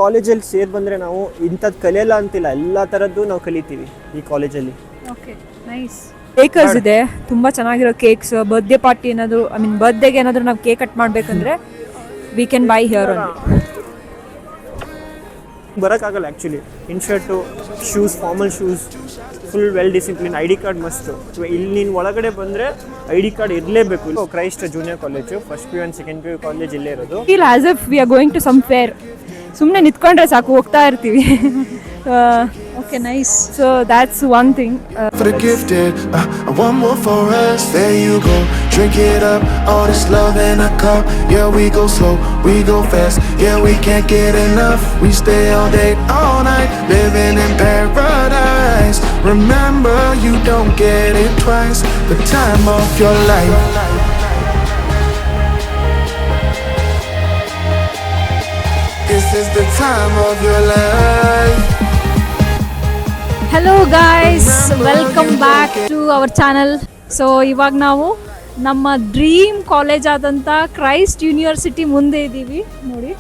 ಕಾಲೇಜಲ್ಲಿ ಸೇರಿ ಬಂದರೆ ನಾವು ಇಂಥದ್ದು ಕಲಿಯಲ್ಲ ಅಂತಿಲ್ಲ, ಎಲ್ಲ ಥರದ್ದು ನಾವು ಕಲಿತೀವಿ ಈ ಕಾಲೇಜಲ್ಲಿ. Okay, nice. ಕೇಕರ್ಸ್ ಇದೆ, ತುಂಬ ಚೆನ್ನಾಗಿರೋ ಕೇಕ್ಸ್. ಬರ್ತ್ಡೇ ಪಾರ್ಟಿ ಏನಾದರೂ, ಐ ಮೀನ್ ಬರ್ತ್ಡೇಗೆ ಏನಾದರೂ ನಾವು ಕೇಕ್ ಕಟ್ ಮಾಡಬೇಕಂದ್ರೆ we can buy here only. ಬರೋಕ್ಕಾಗಲ್ಲ actually. Inshirt, shoes, formal shoes, full well discipline. I D card must. ಇಲ್ಲಿ ನೀನು ಒಳಗಡೆ ಬಂದರೆ ಐ ಡಿ ಕಾರ್ಡ್ ಇರಲೇಬೇಕು. Christ Junior college, first PU and second PU college ಇಲ್ಲೇ ಇರೋದು. Feel as if we are going to some fair. ಸುಮ್ಮನೆ ನಿಂತ್ಕೊಂಡ್ರೆ ಸಾಕು, ಹೋಗ್ತಾ ಇರ್ತೀವಿ. Okay, nice. So that's one thing. For the gifted, one more for us. There you go, drink it up. All this love in a cup. Yeah, we go slow, we go fast. Yeah, we can't get enough. We stay all day, all night, living in paradise. Remember, you don't get it twice. The time of your life. This is the time of your life. Hello guys, welcome back to our channel. So ಇವಾಗ ನಾವು ನಮ್ಮ dream college ಆದಂಥ Christ University ಮುಂದೆ ಇದ್ದೀವಿ. ನೋಡಿ,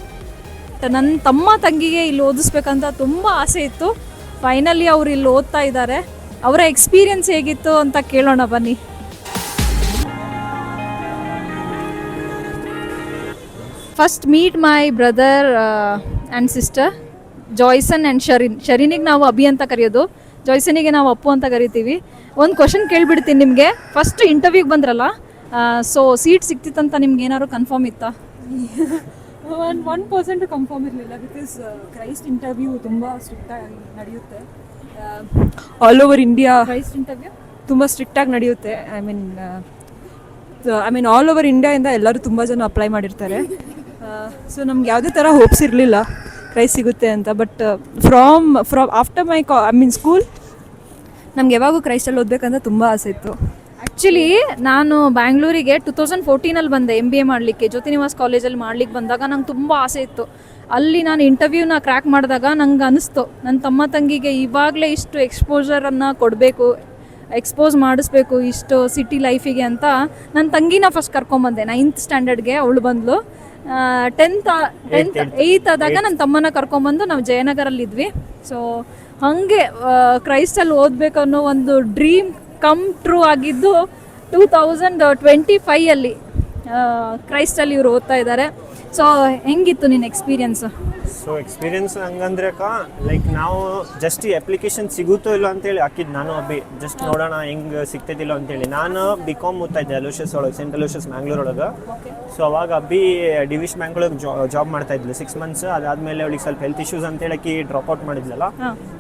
ನನ್ನ ತಮ್ಮ ತಂಗಿಗೆ ಇಲ್ಲಿ ಓದಿಸ್ಬೇಕಂತ ತುಂಬ ಆಸೆ ಇತ್ತು. ಫೈನಲಿ ಅವರು ಇಲ್ಲಿ ಓದ್ತಾ ಇದ್ದಾರೆ. ಅವರ ಎಕ್ಸ್ಪೀರಿಯನ್ಸ್ ಹೇಗಿತ್ತು ಅಂತ ಕೇಳೋಣ ಬನ್ನಿ. First meet my brother and sister Joyson and ಶರೀನಿಗೆ ನಾವು ಅಭಿ ಅಂತ ಕರೆಯೋದು, ಜಾಯ್ಸನಿಗೆ ನಾವು ಅಪ್ಪು ಅಂತ ಕರಿತೀವಿ. ಒಂದು ಕ್ವಶನ್ ಕೇಳಿಬಿಡ್ತೀನಿ ನಿಮಗೆ. ಫಸ್ಟ್ ಇಂಟರ್ವ್ಯೂಗೆ ಬಂದ್ರಲ್ಲ, ಸೊ ಸೀಟ್ ಸಿಕ್ತಿತ್ತಂತ ನಿಮ್ಗೆ ಏನಾದ್ರು ಕನ್ಫರ್ಮ್ ಇತ್ತಾ? 1% ಕನ್ಫರ್ಮ್ ಇರಲಿಲ್ಲ. ಬಿಕಾಸ್ ಕ್ರೈಸ್ಟ್ ಇಂಟರ್ವ್ಯೂ ತುಂಬ ಸ್ಟ್ರಿಕ್ಟಾಗಿ ನಡೆಯುತ್ತೆ. All over India Christ interview ತುಂಬ ಸ್ಟ್ರಿಕ್ಟಾಗಿ ನಡೆಯುತ್ತೆ. ಐ ಮೀನ್ ಆಲ್ ಓವರ್ ಇಂಡಿಯಾಯಿಂದ ಎಲ್ಲರೂ ತುಂಬ ಜನ ಅಪ್ಲೈ ಮಾಡಿರ್ತಾರೆ. ಸೊ ನಮ್ಗೆ ಯಾವುದೇ ಥರ ಹೋಪ್ಸ್ ಇರಲಿಲ್ಲ ಕ್ರೈಸ್ಟ್ ಸಿಗುತ್ತೆ ಅಂತ. But from after my school ನಮ್ಗೆ ಯಾವಾಗೂ ಕ್ರೈಸ್ಟಲ್ಲಿ ಓದಬೇಕಂತ ತುಂಬ ಆಸೆ ಇತ್ತು. ಆ್ಯಕ್ಚುಲಿ ನಾನು ಬ್ಯಾಂಗ್ಳೂರಿಗೆ 2014 ಬಂದೆ MBA ಮಾಡಲಿಕ್ಕೆ. ಜ್ಯೋತಿ ನಿವಾಸ್ ಕಾಲೇಜಲ್ಲಿ ಮಾಡ್ಲಿಕ್ಕೆ ಬಂದಾಗ ನಂಗೆ ತುಂಬ ಆಸೆ ಇತ್ತು. ಅಲ್ಲಿ ನಾನು ಇಂಟರ್ವ್ಯೂನ ಕ್ರ್ಯಾಕ್ ಮಾಡಿದಾಗ ನಂಗೆ ಅನಿಸ್ತು, ನನ್ನ ತಮ್ಮ ತಂಗಿಗೆ ಇವಾಗಲೇ ಇಷ್ಟು ಎಕ್ಸ್ಪೋಜರನ್ನು ಕೊಡಬೇಕು, ಎಕ್ಸ್ಪೋಸ್ ಮಾಡಿಸ್ಬೇಕು ಇಷ್ಟು ಸಿಟಿ ಲೈಫಿಗೆ ಅಂತ. ನನ್ನ ತಂಗಿನ ಫಸ್ಟ್ ಕರ್ಕೊಂಬಂದೆ 9th ಸ್ಟ್ಯಾಂಡರ್ಡ್ಗೆ. ಅವಳು ಬಂದಳು. 8th ಆದಾಗ ನನ್ನ ತಮ್ಮನ ಕರ್ಕೊಂಬಂದು ನಾವು ಜಯನಗರಲ್ಲಿದ್ವಿ. ಸೊ ಹಾಗೆ ಕ್ರೈಸ್ಟಲ್ಲಿ ಓದಬೇಕು ಅನ್ನೋ ಒಂದು ಡ್ರೀಮ್ ಕಮ್ ಟ್ರೂ ಆಗಿದ್ದು 2025 ಕ್ರೈಸ್ಟಲ್ಲಿ ಇವರು ಓದ್ತಾ ಇದ್ದಾರೆ. ಸೊ ಹೆಂಗಿತ್ತು ನಿನ್ನ ಎಕ್ಸ್ಪೀರಿಯನ್ಸ್? ಸೊ ಎಕ್ಸ್ಪೀರಿಯನ್ಸ್ ಹಂಗಂದ್ರೆ ಲೈಕ್ ನಾವು ಜಸ್ಟ್ ಈ ಅಪ್ಲಿಕೇಶನ್ ಸಿಗುತ್ತೋ ಇಲ್ಲ ಅಂತೇಳಿ ಹಾಕಿದ್ದು ನಾನು ಅಬ್ಬಿ. ಜಸ್ಟ್ ನೋಡೋಣ ಹೆಂಗೆ ಸಿಗ್ತೈತಿಲ್ಲ ಅಂತೇಳಿ. ನಾನು BCom ಓದ್ತಾ ಇದ್ದೆ ಅಲೋಷಿಯಸ್ ಒಳಗೆ, ಸೆಂಟ್ ಅಲೋಷಿಯಸ್ ಮ್ಯಾಂಗ್ಳೂರ್ ಒಳಗೆ. ಸೊ ಅವಾಗ ಅಬ್ಬಿ ಡಿವಿಷ್ ಬ್ಯಾಂಕ್ ಒಳಗೆ ಜಾಬ್ ಮಾಡ್ತಾ ಇದ್ಲು 6 months. ಅದಾದಮೇಲೆ ಅವಳಿಗೆ ಸ್ವಲ್ಪ ಹೆಲ್ತ್ ಇಶ್ಯೂಸ್ ಅಂತೇಳಿ ಡ್ರಾಪ್ ಔಟ್ ಮಾಡಿದ್ಲಲ್ಲ.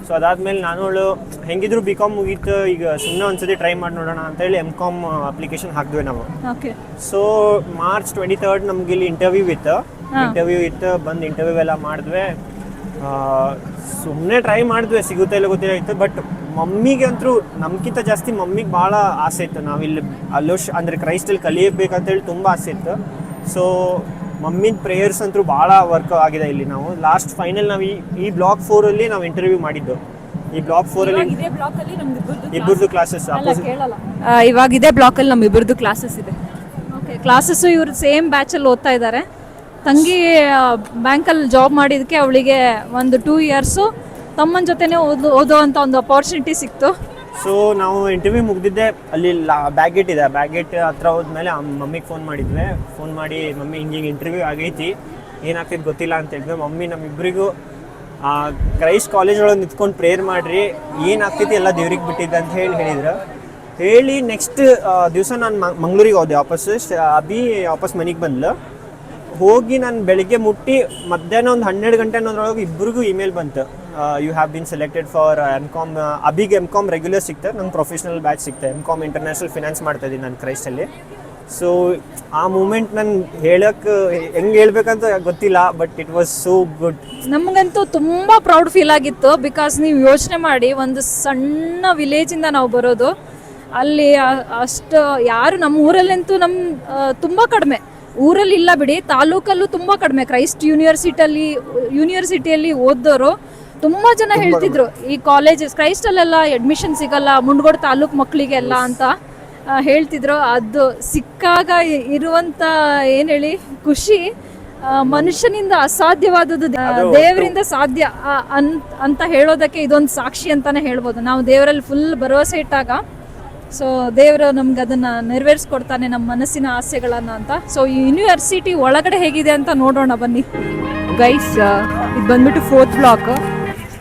ಸೊ ಅದಾದಮೇಲೆ ನಾನು ಅವಳು ಹೆಂಗಿದ್ರು BCom ಮುಗೀತು, ಈಗ ಸುಮ್ಮನೆ ಒಂದ್ಸತಿ ಟ್ರೈ ಮಾಡಿ ನೋಡೋಣ ಅಂತೇಳಿ MCom ಅಪ್ಲಿಕೇಶನ್ ಹಾಕಿದ್ವಿ ನಾವು. ಸೊ March 23 ನಮ್ಗೆ ಇಲ್ಲಿ ಇಂಟರ್ವ್ಯೂ ಇತ್ತು. ಬಂದು ಇಂಟರ್ವ್ಯೂ ಎಲ್ಲ ಮಾಡಿದ್ವಿ. ಸುಮ್ಮನೆ ಟ್ರೈ ಮಾಡಿದ್ವಿ, ಸಿಗುತ್ತೆ ಇಲ್ಲ ಗೊತ್ತಿಲ್ಲ ಇತ್ತು. ಬಟ್ ಮಮ್ಮಿಗೆ ಅಂತೂ ನಮ್ಗಿಂತ ಜಾಸ್ತಿ ಮಮ್ಮಿಗೆ ಭಾಳ ಆಸೆ ಇತ್ತು ನಾವಿಲ್ಲಿ ಅಂದರೆ ಕ್ರೈಸ್ಟಲ್ಲಿ ಕಲಿಯಬೇಕಂತೇಳಿ ತುಂಬ ಆಸೆ ಇತ್ತು. ಸೊ ಮಮ್ಮಿನ ಪ್ರೇಯರ್ಸ್ ಅಂತೂ ಭಾಳ ವರ್ಕ್ ಆಗಿದೆ ಇಲ್ಲಿ. ನಾವು ಲಾಸ್ಟ್ ಫೈನಲ್ ನಾವು ಈ ಬ್ಲಾಕ್ 4 ನಾವು ಇಂಟರ್ವ್ಯೂ ಮಾಡಿದ್ದು. ಈ ಬ್ಲಾಕ್ 4 ಇಬ್ಬರದು ಕ್ಲಾಸಸ್ ಇವಾಗ ಇದೇ ಬ್ಲಾಕಲ್ಲಿ ನಮ್ಮ ಇಬ್ಬರದು ಕ್ಲಾಸಸ್ ಇದೆ. ಓಕೆ, ಕ್ಲಾಸಸ್ಸು ಇವರು ಸೇಮ್ ಬ್ಯಾಚಲ್ಲಿ ಓದ್ತಾ ಇದ್ದಾರೆ. ತಂಗಿ ಬ್ಯಾಂಕಲ್ಲಿ ಜಾಬ್ ಮಾಡಿದ್ದಕ್ಕೆ ಅವಳಿಗೆ ಒಂದು 2 years ತಮ್ಮನ ಜೊತೆನೇ ಓದೋವಂಥ ಒಂದು ಅಪಾರ್ಚುನಿಟಿ ಸಿಕ್ತು. ಸೊ ನಾವು ಇಂಟರ್ವ್ಯೂ ಮುಗಿದಿದ್ದೆ ಅಲ್ಲಿ ಬ್ಯಾಗೇಟ್ ಇದೆ. ಬ್ಯಾಗೇಟ್ ಹತ್ರ ಹೋದ್ಮೇಲೆ ಮಮ್ಮಿಗೆ ಫೋನ್ ಮಾಡಿ ಮಮ್ಮಿ ಹಿಂಗೆ ಇಂಟರ್ವ್ಯೂ ಆಗೈತಿ, ಏನಾಗ್ತಿದ್ದು ಗೊತ್ತಿಲ್ಲ ಅಂತ ಹೇಳಿದ್ವಿ. ಮಮ್ಮಿ ನಮ್ಮಿಬ್ಬರಿಗೂ ಕ್ರೈಸ್ಟ್ ಕಾಲೇಜ್ ಒಳಗೆ ನಿಂತ್ಕೊಂಡು ಪ್ರೇಯರ್ ಮಾಡಿರಿ, ಏನಾಗ್ತೈತಿ ಎಲ್ಲ ದೇವ್ರಿಗೆ ಬಿಟ್ಟಿದ್ದೆ ಅಂತ ಹೇಳಿದ್ರು. ಹೇಳಿ ನೆಕ್ಸ್ಟ್ ದಿವಸ ನಾನು ಮಂಗ್ಳೂರಿಗೆ ಹೋದೆ ವಾಪಸ್ ಮನೆಗೆ ಬಂದ್ಲು. ಹೋಗಿ ನಾನು ಬೆಳಿಗ್ಗೆ ಮುಟ್ಟಿ ಮಧ್ಯಾಹ್ನ ಒಂದು 12 ಗಂಟೆ ಅನ್ನೋದ್ರೊಳಗೆ ಇಬ್ಬರಿಗೂ ಇಮೇಲ್ ಬಂತು, you have been selected for MCom. ಅಬಿಗೆ MCom ರೆಗ್ಯುಲರ್ ಸಿಗ್ತಾರೆ, ನಂಗೆ ಪ್ರೊಫೆಷ್ನಲ್ ಬ್ಯಾಚ್ ಸಿಗ್ತದೆ. MCom ಇಂಟರ್ನ್ಯಾಷನಲ್ ಫಿನಾನ್ಸ್ ಮಾಡ್ತಾಯಿದ್ದೀನಿ ನಾನು ಕ್ರೈಸ್ಟಲ್ಲಿ. ಸೊ ಆ ಮೂಮೆಂಟ್ ನಾನು ಹೆಂಗೆ ಹೇಳ್ಬೇಕಂತ ಗೊತ್ತಿಲ್ಲ, but it was so good. ನಮಗಂತೂ ತುಂಬ ಪ್ರೌಡ್ ಫೀಲ್ ಆಗಿತ್ತು. ಬಿಕಾಸ್ ನೀವು ಯೋಚನೆ ಮಾಡಿ, ಒಂದು ಸಣ್ಣ ವಿಲೇಜಿಂದ ನಾವು ಬರೋದು. ಅಲ್ಲಿ ಅಷ್ಟು ಯಾರು ನಮ್ಮ ಊರಲ್ಲಂತೂ ತುಂಬ ಕಡಿಮೆ, ಊರಲ್ಲಿ ಇಲ್ಲ ಬಿಡಿ, ತಾಲೂಕಲ್ಲೂ ತುಂಬ ಕಡಿಮೆ ಕ್ರೈಸ್ಟ್ ಯೂನಿವರ್ಸಿಟಿಯಲ್ಲಿ ಓದೋರು ತುಂಬ ಜನ ಹೇಳ್ತಿದ್ರು ಈ ಕಾಲೇಜಸ್ ಕ್ರೈಸ್ಟಲ್ಲೆಲ್ಲ ಅಡ್ಮಿಷನ್ ಸಿಗಲ್ಲ, ಮುಂಡಗೋಡು ತಾಲೂಕು ಮಕ್ಕಳಿಗೆಲ್ಲ ಅಂತ ಹೇಳ್ತಿದ್ರು. ಅದು ಸಿಕ್ಕಾಗ ಇರುವಂಥ ಏನು ಹೇಳಿ ಖುಷಿ ಮನುಷ್ಯನಿಂದ ಅಸಾಧ್ಯವಾದದ್ದು ದೇವರಿಂದ ಸಾಧ್ಯ ಅಂತ ಹೇಳೋದಕ್ಕೆ ಇದೊಂದು ಸಾಕ್ಷಿ ಅಂತಾನೆ ಹೇಳ್ಬೋದು. ನಾವು ದೇವರಲ್ಲಿ ಫುಲ್ ಭರವಸೆ ಇಟ್ಟಾಗ ಸೊ ದೇವರು ನಮ್ಗೆ ಅದನ್ನ ನೆರವೇರಿಸ್ಕೊಡ್ತಾನೆ ನಮ್ಮ ಮನಸ್ಸಿನ ಆಸೆಗಳನ್ನ ಅಂತ. ಸೊ ಈ ಯೂನಿವರ್ಸಿಟಿ ಒಳಗಡೆ ಹೇಗಿದೆ ಅಂತ ನೋಡೋಣ ಬನ್ನಿ ಗೈಸ್. ಇದು ಬಂದ್ಬಿಟ್ಟು 4th ಬ್ಲಾಕ್.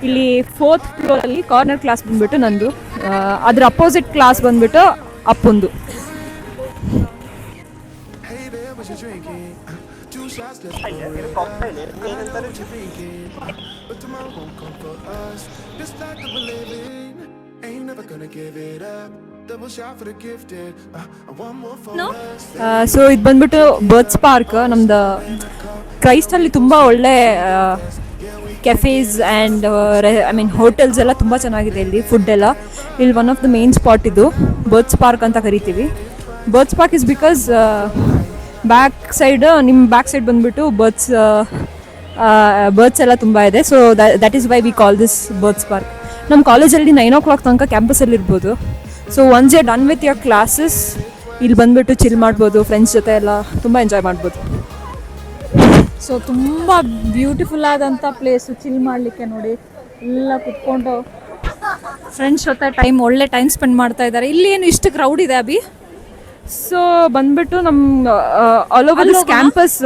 ಇಲ್ಲಿ 4th ಫ್ಲೋರಲ್ಲಿ ಕಾರ್ನರ್ ಕ್ಲಾಸ್ ಬಂದ್ಬಿಟ್ಟು ನಂದು, ಅದ್ರ ಅಪೋಸಿಟ್ ಕ್ಲಾಸ್ ಬಂದ್ಬಿಟ್ಟು ಅಪ್ಪಂದು. Hey there, what you drinking? 2 shots, let's but tomorrow won't come for us. This life that we're living, ain't never gonna give it up. Double shot for the gifted, one more for us. So ಇದು ಬಂದ್ಬಿಟ್ಟು birds park ನಮ್ದು. ಕ್ರೈಸ್ಟಲ್ಲಿ ತುಂಬ ಒಳ್ಳೆ cafes and I mean hotels ಎಲ್ಲ ತುಂಬ ಚೆನ್ನಾಗಿದೆ ಇಲ್ಲಿ. ಫುಡ್ ಎಲ್ಲ ಇಲ್ಲಿ one of the main spot ಇದು ಬರ್ಡ್ಸ್ ಪಾರ್ಕ್ ಅಂತ ಕರಿತೀವಿ. Birds park is because back side ಬಂದ್ಬಿಟ್ಟು ಬರ್ಡ್ಸ್ ಎಲ್ಲ ತುಂಬ ಇದೆ. So that is why we call this birds park. ನಮ್ಮ ಕಾಲೇಜಲ್ಲಿ 9 o'clock ತನಕ ಕ್ಯಾಂಪಸಲ್ಲಿ ಇರ್ಬೋದು. So once you done with your classes ಇಲ್ಲಿ ಬಂದುಬಿಟ್ಟು ಚಿಲ್ ಮಾಡ್ಬೋದು, ಫ್ರೆಂಡ್ಸ್ ಜೊತೆ ಎಲ್ಲ ತುಂಬ ಎಂಜಾಯ್ ಮಾಡ್ಬೋದು. ಸೊ ತುಂಬ ಬ್ಯೂಟಿಫುಲ್ ಆದಂಥ ಪ್ಲೇಸು ಚಿಲ್ ಮಾಡಲಿಕ್ಕೆ. ನೋಡಿ ಎಲ್ಲ ಕುತ್ಕೊಂಡು ಫ್ರೆಂಡ್ಸ್ ಜೊತೆ ಒಳ್ಳೆ ಟೈಮ್ ಸ್ಪೆಂಡ್ ಮಾಡ್ತಾ ಇದ್ದಾರೆ. ಇಲ್ಲಿ ಏನು ಇಷ್ಟು ಕ್ರೌಡ್ ಇದೆ ಅಭಿ? ಸೊ ಬಂದ್ಬಿಟ್ಟು ನಮ್ಮ all over this campus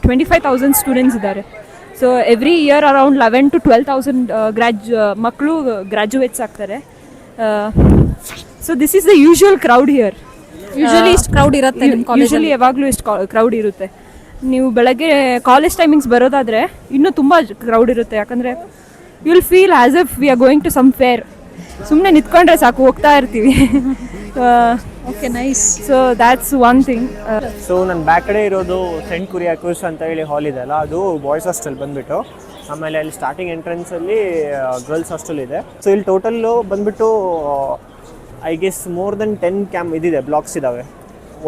25,000 students ಇದ್ದಾರೆ. So every year around 11,000 to 12,000 ಮಕ್ಕಳು ಗ್ರ್ಯಾಜುಯೇಟ್ಸ್ ಆಗ್ತಾರೆ. So this is the usual crowd here. Usually ಇಷ್ಟು ಕ್ರೌಡ್ ಇರುತ್ತೆ ನಿಮ್ಮ ಕಾಲೇಜಲ್ಲಿ? ಯೂಶಲಿ ಯಾವಾಗಲೂ ಇಷ್ಟು ಕ್ರೌಡ್ ಇರುತ್ತೆ. ನೀವು ಬೆಳಗ್ಗೆ ಕಾಲೇಜ್ ಟೈಮಿಂಗ್ಸ್ ಬರೋದಾದರೆ ಇನ್ನೂ ತುಂಬ ಕ್ರೌಡ್ ಇರುತ್ತೆ. ಯಾಕಂದರೆ you will feel as if we are going to some fair. ಸುಮ್ಮನೆ ನಿಂತ್ಕೊಂಡ್ರೆ ಸಾಕು, ಹೋಗ್ತಾ ಇರ್ತೀವಿ. Okay, nice. So that's one thing. So ನನ್ನ ಬ್ಯಾಕ್ ಕಡೆ ಇರೋದು ಸೆಂಟ್ ಕುರಿಯಾಕೂಸ್ ಅಂತ ಹೇಳಿ ಹಾಲ್ ಇದೆ ಅಲ್ಲ, ಅದು ಬಾಯ್ಸ್ ಹಾಸ್ಟೆಲ್ ಬಂದುಬಿಟ್ಟು. ಆಮೇಲೆ ಅಲ್ಲಿ ಸ್ಟಾರ್ಟಿಂಗ್ ಎಂಟ್ರೆನ್ಸಲ್ಲಿ ಗರ್ಲ್ಸ್ ಹಾಸ್ಟೆಲ್ ಇದೆ. ಸೊ ಇಲ್ಲಿ ಟೋಟಲ್ಲು ಬಂದುಬಿಟ್ಟು ಐ ಗೆಸ್ ಮೋರ್ ದೆನ್ 10 ಇದಿದೆ, ಬ್ಲಾಕ್ಸ್ ಇದ್ದಾವೆ.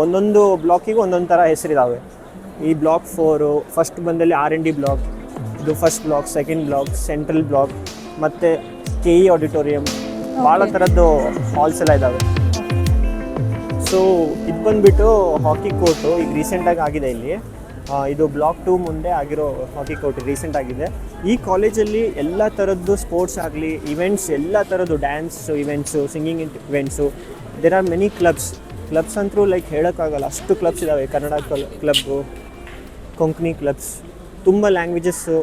ಒಂದೊಂದು ಬ್ಲಾಕಿಗೂ ಒಂದೊಂದು ಥರ ಹೆಸರಿದ್ದಾವೆ. ಈ ಬ್ಲಾಕ್ 4 ಫಸ್ಟ್ ಬಂದಲ್ಲಿ R&D ಬ್ಲಾಕ್, ಇದು first block, second block, central block, ಮತ್ತು KE ಆಡಿಟೋರಿಯಂ, ಭಾಳ ಥರದ್ದು ಹಾಲ್ಸ್ ಎಲ್ಲ ಇದ್ದಾವೆ. ಸೊ ಇದು ಬಂದುಬಿಟ್ಟು ಹಾಕಿ ಕೋರ್ಟು ಈಗ ರೀಸೆಂಟಾಗಿ ಆಗಿದೆ ಇಲ್ಲಿ. ಇದು ಬ್ಲಾಕ್ 2 ಮುಂದೆ ಆಗಿರೋ ಹಾಕಿ ಕೋರ್ಟ್ ರೀಸೆಂಟ್ ಆಗಿದೆ. ಈ ಕಾಲೇಜಲ್ಲಿ ಎಲ್ಲ ಥರದ್ದು ಸ್ಪೋರ್ಟ್ಸ್ ಆಗಲಿ, ಇವೆಂಟ್ಸ್, ಎಲ್ಲ ಥರದ್ದು dance events, singing events, there are many clubs ಅಂತೂ ಲೈಕ್ ಹೇಳೋಕ್ಕಾಗಲ್ಲ, ಅಷ್ಟು ಕ್ಲಬ್ಸ್ ಇದ್ದಾವೆ. ಕನ್ನಡ ಕ್ಲಬ್ಬು, ಕೊಂಕಣಿ ಕ್ಲಬ್ಸ್, ತುಂಬ ಲ್ಯಾಂಗ್ವೇಜಸ್ಸು.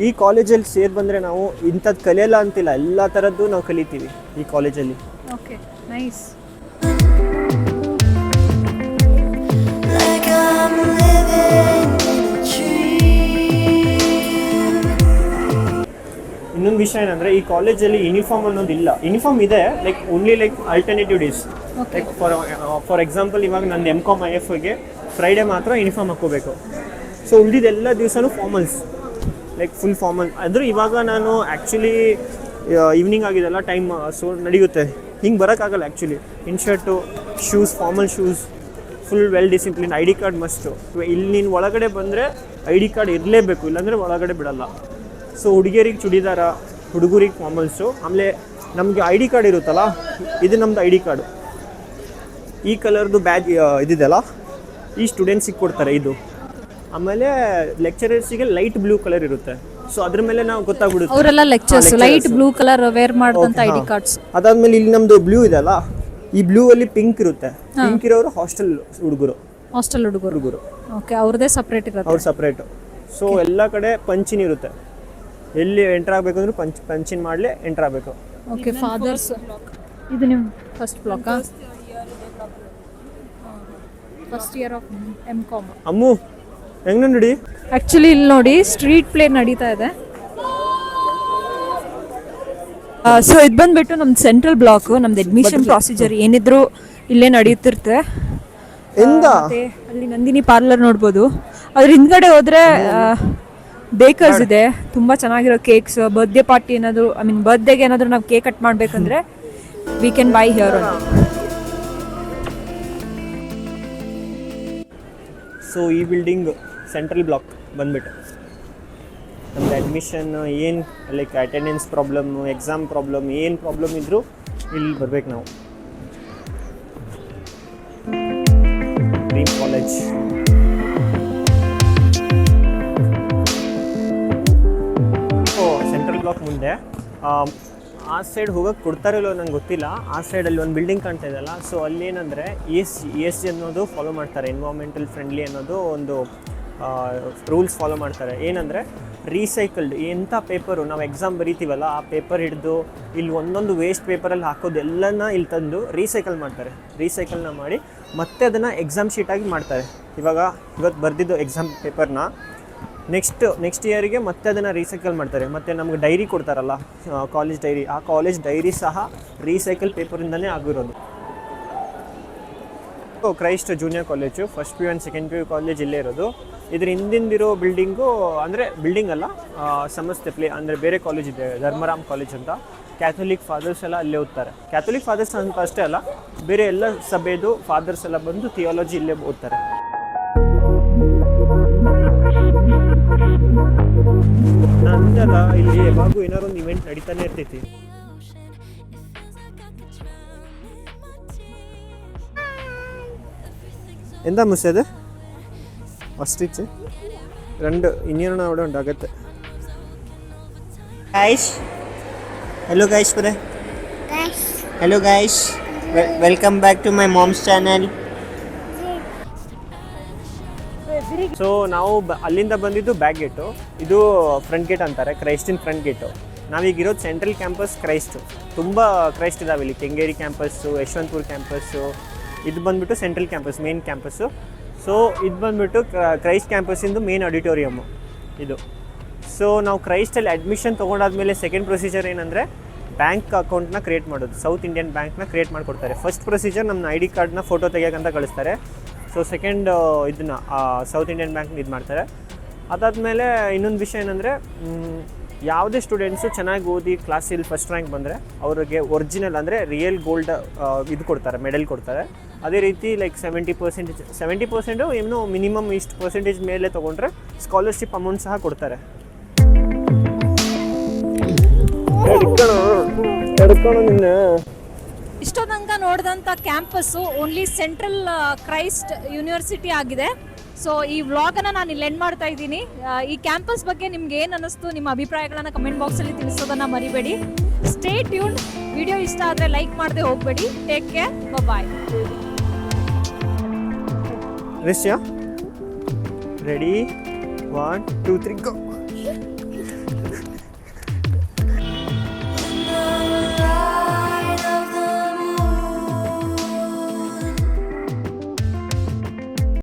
ಈ ಕಾಲೇಜಲ್ಲಿ ಸೇರಿ ಬಂದರೆ ನಾವು ಇಂಥದ್ದು ಕಲಿಯಲ್ಲ ಅಂತಿಲ್ಲ, ಎಲ್ಲ ಥರದ್ದು ನಾವು ಕಲಿತೀವಿ ಈ ಕಾಲೇಜಲ್ಲಿ. Okay, nice. ಇನ್ನೊಂದು ವಿಷಯ ಏನಂದರೆ ಈ ಕಾಲೇಜಲ್ಲಿ ಯೂನಿಫಾರ್ಮ್ ಅನ್ನೋದಿಲ್ಲ. ಯೂನಿಫಾರ್ಮ್ ಇದೆ, like only like alternative days. Like for example ಇವಾಗ ನಂದು M.Com IFಗೆ ಫ್ರೈಡೇ ಮಾತ್ರ ಯೂನಿಫಾರ್ಮ್ ಹಾಕ್ಕೋಬೇಕು. ಸೊ ಉಳಿದಿದ್ದೆಲ್ಲ ದಿವಸನೂ ಫಾರ್ಮಲ್ಸ್, ಲೈಕ್ ಫುಲ್ ಫಾರ್ಮಲ್. ಅಂದರೆ ಇವಾಗ ನಾನು ಆ್ಯಕ್ಚುಲಿ ಈವ್ನಿಂಗ್ ಆಗಿದೆಲ್ಲ ಟೈಮ್, ಸೊ ನಡೆಯುತ್ತೆ, ಹಿಂಗೆ ಬರೋಕ್ಕಾಗಲ್ಲ actually. In shirt, shoes, formal shoes, full well discipline. ID card must. ಇಲ್ಲಿ ನೀನು ಒಳಗಡೆ ಬಂದರೆ ID ಕಾರ್ಡ್ ಇರಲೇಬೇಕು, ಇಲ್ಲಾಂದರೆ ಒಳಗಡೆ ಬಿಡಲ್ಲ. ಸೊ ಹುಡುಗಿಯರಿಗೆ ಚೂಡಿದಾರ, ಹುಡುಗರಿಗೆ ಫಾರ್ಮಲ್ಸು. ಆಮೇಲೆ ನಮಗೆ ID ಕಾರ್ಡ್ ಇರುತ್ತಲ್ಲ, ಇದು ನಮ್ಮದು ID ಕಾರ್ಡು. ಈ ಕಲರ್ದು ಬ್ಯಾಜ್ ಇದಿದೆಯಲ್ಲ, ಈ ಸ್ಟೂಡೆಂಟ್ಸಿಗೆ ಕೊಡ್ತಾರೆ ಇದು. ಆಮೇಲೆ ಲೆಕ್ಚರರ್ಸಿಗೆ ಲೈಟ್ ಬ್ಲೂ ಕಲರ್ ಇರುತ್ತೆ. ಸೊ ಅದ್ರ ಮೇಲೆ ನಾವು ಗೊತ್ತಾಗ್ಬಿಡುತ್ತೆ ಅವರೆಲ್ಲ lectures light blue colour wear ಮಾಡಿದಂಥ ID ಕಾರ್ಡ್ಸ್. ಅದಾದ್ಮೇಲೆ ಇಲ್ಲಿ ನಮ್ಮದು ಬ್ಲೂ ಇದೆ ಅಲ್ಲ, ಈ ಬ್ಲೂ ಅಲ್ಲಿ ಪಿಂಕ್ ಇರುತ್ತೆ. ಪಿಂಕ್ ಇರೋರು ಹಾಸ್ಟೆಲ್ ಹುಡುಗರು. ಓಕೆ, ಅವ್ರದೇ ಸಪ್ರೇಟ್ ಇರುತ್ತೆ. ಅವ್ರು ಸಪ್ರೇಟು. ಸೊ ಎಲ್ಲ ಕಡೆ ಪಂಚಿನ್ ಇರುತ್ತೆ. ಎಲ್ಲಿ ಎಂಟರ್ ಆಗಬೇಕಂದ್ರೂ ಪಂಚಿನ್ ಮಾಡಲೇ ಎಂಟರ್ ಆಗಬೇಕು. Okay, fathers. ಇದು ನಿಮ್ಮ ಫಸ್ಟ್ ಬ್ಲಾಕಾ? First year of M.Com. ಅಮ್ಮು ಹೆಂಗ್ ನೋಡಿ. ಆ್ಯಕ್ಚುಲಿ ಇಲ್ಲಿ ನೋಡಿ ಸ್ಟ್ರೀಟ್ ಪ್ಲೇ ನಡೀತಾ ಇದೆ. ಸೊ ಇದು ಬಂದ್ಬಿಟ್ಟು ನಮ್ದು ಸೆಂಟ್ರಲ್ ಬ್ಲಾಕ್. ನಮ್ದು ಅಡ್ಮಿಷನ್ ಪ್ರೊಸೀಜರ್ ಏನಿದ್ರು ಇಲ್ಲೇ ನಡೆಯುತ್ತಿರುತ್ತೆ. ಅಲ್ಲಿ ನಂದಿನಿ ಪಾರ್ಲರ್ ನೋಡ್ಬೋದು. ಅದ್ರ ಹಿಂದ್ಗಡೆ ಹೋದ್ರೆ ಬೇಕರ್ಸ್ ಇದೆ, ತುಂಬ ಚೆನ್ನಾಗಿರೋ ಕೇಕ್ಸ್. ಬರ್ತ್ಡೇ ಪಾರ್ಟಿ ಏನಾದರೂ, ಐ ಮೀನ್ ಬರ್ತ್ಡೇಗೆ ಏನಾದರೂ ನಾವು ಕೇಕ್ ಕಟ್ ಮಾಡಬೇಕಂದ್ರೆ we can buy here. So ಈ ಬಿಲ್ಡಿಂಗ್ ಸೆಂಟ್ರಲ್ ಬ್ಲಾಕ್ ಬಂದ್ಬಿಟ್ಟು ನಮ್ದು ಅಡ್ಮಿಷನ್ ಏನು like attendance problem, exam problem, ಏನು ಪ್ರಾಬ್ಲಮ್ ಇದ್ದರೂ ಇಲ್ಲಿ ಬರ್ಬೇಕು ನಾವು. Dream college. ಬ್ಲಾಕ್ ಮುಂದೆ ಆ ಸೈಡ್ ಹೋಗೋಕ್ಕೆ ಕೊಡ್ತಾರೋ ಇಲ್ಲೋ ನಂಗೆ ಗೊತ್ತಿಲ್ಲ. ಆ ಸೈಡಲ್ಲಿ ಒಂದು ಬಿಲ್ಡಿಂಗ್ ಕಾಣ್ತಾ ಇದೆಯಲ್ಲ, ಸೊ ಅಲ್ಲಿ ಏನಂದರೆ ESG ಅನ್ನೋದು ಫಾಲೋ ಮಾಡ್ತಾರೆ, ಎನ್ವೈರ್ಮೆಂಟಲ್ ಫ್ರೆಂಡ್ಲಿ ಅನ್ನೋದು ಒಂದು ರೂಲ್ಸ್ ಫಾಲೋ ಮಾಡ್ತಾರೆ. ಏನಂದರೆ ರೀಸೈಕಲ್ಡ್ ಎಂಥ ಪೇಪರು ನಾವು ಎಕ್ಸಾಮ್ ಬರೀತೀವಲ್ಲ ಆ ಪೇಪರ್ ಹಿಡಿದು ಇಲ್ಲಿ ಒಂದೊಂದು ವೇಸ್ಟ್ ಪೇಪರಲ್ಲಿ ಹಾಕೋದೆಲ್ಲನ ಇಲ್ಲಿ ತಂದು ರೀಸೈಕಲ್ನ ಮಾಡಿ ಮತ್ತೆ ಅದನ್ನು ಎಕ್ಸಾಮ್ ಶೀಟಾಗಿ ಮಾಡ್ತಾರೆ. ಇವತ್ತು ಬರೆದಿದ್ದು ಎಕ್ಸಾಮ್ ಪೇಪರ್ನ ನೆಕ್ಸ್ಟ್ ಇಯರಿಗೆ ಮತ್ತೆ ಅದನ್ನು ರೀಸೈಕಲ್ ಮಾಡ್ತಾರೆ. ಮತ್ತು ನಮ್ಗೆ ಡೈರಿ ಕೊಡ್ತಾರಲ್ಲ, ಕಾಲೇಜ್ ಡೈರಿ, ಆ ಕಾಲೇಜ್ ಡೈರಿ ಸಹ ರೀಸೈಕಲ್ ಪೇಪರಿಂದನೇ ಆಗಿರೋದು. Christ Junior college, first PU and second PU college ಇಲ್ಲೇ ಇರೋದು. ಇದ್ರ ಹಿಂದಿಂದಿರೋ ಬಿಲ್ಡಿಂಗು ಅಂದರೆ ಬಿಲ್ಡಿಂಗ್ ಅಲ್ಲ, ಸಂಸ್ಥೆ ಅಂದರೆ ಬೇರೆ ಕಾಲೇಜ್ ಇದೆ, ಧರ್ಮರಾಮ್ ಕಾಲೇಜ್ ಅಂತ. ಕ್ಯಾಥೋಲಿಕ್ ಫಾದರ್ಸ್ ಎಲ್ಲ ಅಲ್ಲೇ ಓದ್ತಾರೆ. ಕ್ಯಾಥೋಲಿಕ್ ಫಾದರ್ಸ್ ಅಂತ ಅಷ್ಟೇ ಅಲ್ಲ, ಬೇರೆ ಎಲ್ಲ ಸಭೆದು ಫಾದರ್ಸ್ ಎಲ್ಲ ಬಂದು ಥಿಯಾಲಜಿ ಇಲ್ಲೇ ಓದ್ತಾರೆ. ನಂದಲ್ಲ, ಇಲ್ಲಿ ಯಾವಾಗೂ ಏನಾರು ಒಂದು ಇವೆಂಟ್ ನಡೀತಾನೆ ಇರ್ತೈತಿ. എന്താ മിസ് അത് ഫസ്റ്റ് രണ്ട് ഇനിയാണ് അവിടെ ഉണ്ടാകത്ത്. ഗൈസ് ഹലോ ഗൈസ് പറ. Hello guys, welcome back to my moms channel. So ನಾವು ಅಲ್ಲಿಂದ ಬಂದಿದ್ದು ಬ್ಯಾಕ್ ಗೇಟು, ಇದು ಫ್ರಂಟ್ ಗೇಟ್ ಅಂತಾರೆ, ಕ್ರೈಸ್ಟಿನ್ ಫ್ರಂಟ್ ಗೇಟು. ನಾವೀಗಿರೋದು ಸೆಂಟ್ರಲ್ ಕ್ಯಾಂಪಸ್ ಕ್ರೈಸ್ಟು. ತುಂಬ ಕ್ರೈಸ್ಟ್ ಇದಾವೆ ಇಲ್ಲಿ, ಕೆಂಗೇರಿ ಕ್ಯಾಂಪಸ್ಸು, ಯಶವಂತಪುರ ಕ್ಯಾಂಪಸ್ಸು. ಇದು ಬಂದುಬಿಟ್ಟು central campus, main campus. So ಇದು ಬಂದುಬಿಟ್ಟು ಕ್ರೈಸ್ಟ್ ಕ್ಯಾಂಪಸ್ಸಿಂದು ಮೇನ್ ಆಡಿಟೋರಿಯಮ್ಮು ಇದು. ಸೊ ನಾವು ಕ್ರೈಸ್ಟಲ್ಲಿ ಅಡ್ಮಿಷನ್ ತೊಗೊಂಡಾದ್ಮೇಲೆ ಸೆಕೆಂಡ್ ಪ್ರೊಸೀಜರ್ ಏನಂದರೆ ಬ್ಯಾಂಕ್ ಅಕೌಂಟ್ನ ಕ್ರಿಯೇಟ್ ಮಾಡೋದು. ಸೌತ್ ಇಂಡಿಯನ್ ಬ್ಯಾಂಕ್ನ ಕ್ರಿಯೇಟ್ ಮಾಡಿಕೊಡ್ತಾರೆ. ಫಸ್ಟ್ ಪ್ರೊಸೀಜರ್ ನಮ್ಮ ID ಕಾರ್ಡ್ನ ಫೋಟೋ ತೆಗಿಯೋಕ್ಕಂತ ಕಳಿಸ್ತಾರೆ. ಸೊ ಸೆಕೆಂಡ್ ಇದನ್ನು ಸೌತ್ ಇಂಡಿಯನ್ ಬ್ಯಾಂಕ್ನ ಇದು ಮಾಡ್ತಾರೆ. ಅದಾದಮೇಲೆ ಇನ್ನೊಂದು ವಿಷಯ ಏನಂದರೆ, ಯಾವುದೇ ಸ್ಟೂಡೆಂಟ್ಸು ಚೆನ್ನಾಗಿ ಓದಿ ಕ್ಲಾಸಲ್ಲಿ ಫಸ್ಟ್ ರ್ಯಾಂಕ್ ಬಂದರೆ ಅವ್ರಿಗೆ ಒರಿಜಿನಲ್ ಅಂದರೆ ರಿಯಲ್ ಗೋಲ್ಡ್ ಇದು ಕೊಡ್ತಾರೆ, ಮೆಡಲ್ ಕೊಡ್ತಾರೆ. ಅದೇ ರೀತಿ ಲೈಕ್ 70% ಏನೋ ಮಿನಿಮಮ್ ಇಷ್ಟು ಪರ್ಸೆಂಟೇಜ್ ಮೇಲೆ ತೊಗೊಂಡ್ರೆ ಸ್ಕಾಲರ್ಶಿಪ್ ಅಮೌಂಟ್ ಸಹ ಕೊಡ್ತಾರೆ. ಇಷ್ಟೊಂದಂಗ ನೋಡಿದಂಥ campus only central Christ University ಆಗಿದೆ. ಸೊ ಈ ವ್ಲಾಗನ್ನು ನಾನು ಇಲ್ಲಿ ಎಂಡ್ ಮಾಡ್ತಾ ಇದ್ದೀನಿ. ಈ ಕ್ಯಾಂಪಸ್ ಬಗ್ಗೆ ನಿಮ್ಗೆ ಏನು ಅನ್ನಿಸ್ತು, ನಿಮ್ಮ ಅಭಿಪ್ರಾಯಗಳನ್ನು ಕಮೆಂಟ್ ಬಾಕ್ಸಲ್ಲಿ ತಿಳಿಸೋದನ್ನು ಮರಿಬೇಡಿ. Stay tune. ವಿಡಿಯೋ ಇಷ್ಟ ಆದರೆ ಲೈಕ್ ಮಾಡದೆ ಹೋಗಬೇಡಿ. ಟೇಕ್ ಕೇರ್, ಬಾಯ್. ರಿಷ್ಯಾ ರೆಡಿ 1 2 3 ಗೋ.